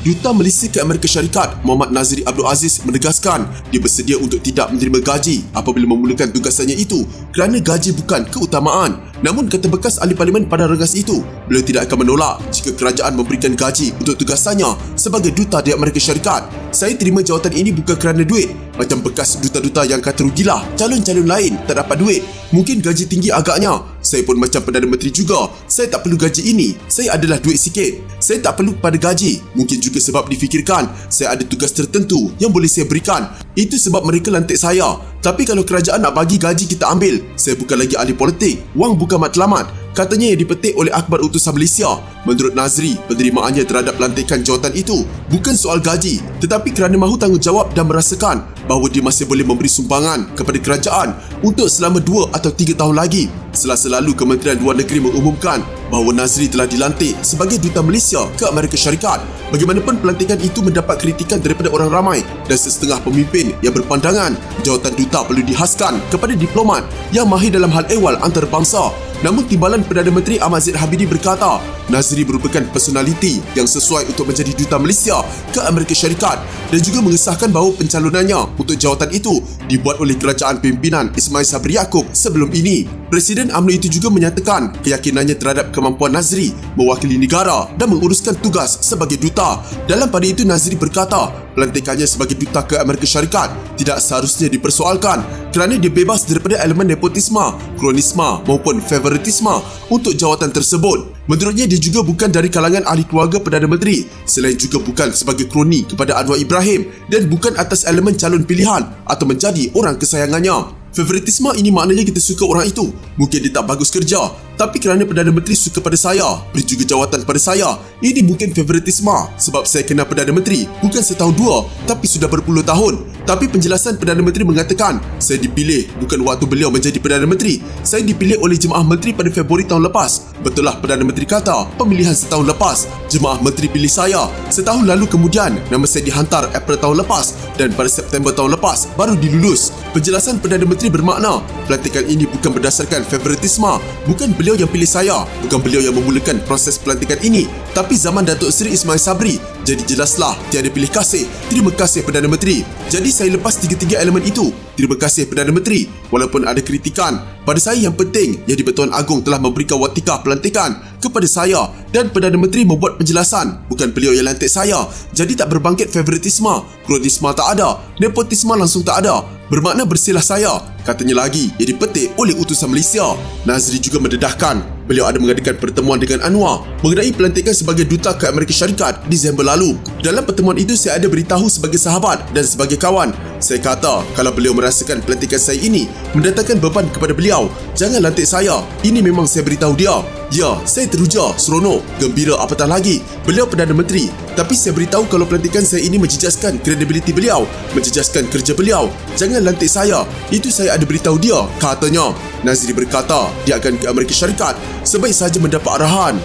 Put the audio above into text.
Duta Malaysia ke Amerika Syarikat Muhammad Nazri Abdul Aziz menegaskan dia bersedia untuk tidak menerima gaji apabila memulakan tugasannya itu kerana gaji bukan keutamaan. Namun kata bekas ahli parlimen pada rengas itu, beliau tidak akan menolak jika kerajaan memberikan gaji untuk tugasannya sebagai duta di Amerika Syarikat. Saya terima jawatan ini bukan kerana duit. Macam bekas duta-duta yang kata rugilah calon-calon lain tak dapat duit. Mungkin gaji tinggi agaknya. Saya pun macam Perdana Menteri juga. Saya tak perlu gaji ini. Saya adalah duit sikit. Saya tak perlu pada gaji. Mungkin juga sebab difikirkan saya ada tugas tertentu yang boleh saya berikan. Itu sebab mereka lantik saya. Tapi kalau kerajaan nak bagi gaji, kita ambil. Saya bukan lagi ahli politik. Wang bukan matlamat. Katanya yang dipetik oleh Akhbar Utusan Malaysia. Menurut Nazri, penerimaannya terhadap lantikan jawatan itu bukan soal gaji, tetapi kerana mahu tanggungjawab dan merasakan bahawa dia masih boleh memberi sumbangan kepada kerajaan untuk selama 2 atau 3 tahun lagi. Selasa lalu, Kementerian Luar Negeri mengumumkan bahawa Nazri telah dilantik sebagai duta Malaysia ke Amerika Syarikat. Bagaimanapun, pelantikan itu mendapat kritikan daripada orang ramai dan setengah pemimpin yang berpandangan jawatan duta perlu dihaskan kepada diplomat yang mahir dalam hal ehwal antarabangsa. Namun Timbalan Perdana Menteri Ahmad Zahid Habibie berkata, Nazri merupakan personaliti yang sesuai untuk menjadi duta Malaysia ke Amerika Syarikat dan juga mengesahkan bahawa pencalonannya untuk jawatan itu dibuat oleh kerajaan pimpinan Ismail Sabri Yaakob sebelum ini. Presiden UMNO itu juga menyatakan keyakinannya terhadap kemampuan Nazri mewakili negara dan menguruskan tugas sebagai duta. Dalam pada itu, Nazri berkata pelantikannya sebagai duta ke Amerika Syarikat tidak seharusnya dipersoalkan kerana dia bebas daripada elemen nepotisme, kronisme maupun favoritisme untuk jawatan tersebut. Menurutnya, dia juga bukan dari kalangan ahli keluarga Perdana Menteri, selain juga bukan sebagai kroni kepada Anwar Ibrahim dan bukan atas elemen calon pilihan atau menjadi orang kesayangannya. Favoritisme ini maknanya kita suka orang itu. Mungkin dia tak bagus kerja, tapi kerana Perdana Menteri suka pada saya, beri juga jawatan pada saya. Ini mungkin favoritisme sebab saya kenal Perdana Menteri bukan setahun dua, tapi sudah berpuluh tahun. Tapi penjelasan Perdana Menteri mengatakan, saya dipilih bukan waktu beliau menjadi Perdana Menteri. Saya dipilih oleh Jemaah Menteri pada Februari tahun lepas. Betul lah Perdana Menteri kata, pemilihan setahun lepas. Jemaah Menteri pilih saya. Setahun lalu kemudian, nama saya dihantar April tahun lepas dan pada September tahun lepas baru dilulus. Penjelasan Perdana Menteri bermakna, pelantikan ini bukan berdasarkan favoritisme. Bukan beliau yang pilih saya, bukan beliau yang memulakan proses pelantikan ini, tapi zaman Datuk Seri Ismail Sabri. Jadi jelaslah, tiada pilih kasih. Terima kasih Perdana Menteri. Jadi saya lepas tiga-tiga elemen itu. Terima kasih Perdana Menteri. Walaupun ada kritikan, pada saya yang penting Yang di-Pertuan Agong telah memberikan watikah pelantikan kepada saya dan Perdana Menteri membuat penjelasan, bukan beliau yang lantik saya. Jadi tak berbangkit favoritisme, kronisme tak ada, nepotisme langsung tak ada. Bermakna bersihlah saya, katanya lagi, yang dipetik oleh utusan Malaysia. Nazri juga mendedahkan beliau ada mengadakan pertemuan dengan Anwar mengenai pelantikan sebagai duta ke Amerika Syarikat Disember lalu. Dalam pertemuan itu, saya ada beritahu sebagai sahabat dan sebagai kawan. Saya kata kalau beliau merasakan pelantikan saya ini mendatangkan beban kepada beliau, jangan lantik saya. Ini memang saya beritahu dia. Ya, saya teruja, seronok, gembira apatah lagi. Beliau Perdana Menteri. Tapi saya beritahu kalau pelantikan saya ini menjejaskan kredibiliti beliau, menjejaskan kerja beliau. Jangan lantik saya. Itu saya ada beritahu dia, katanya. Nazri berkata dia akan ke Amerika Syarikat sebaik sahaja mendapat arahan.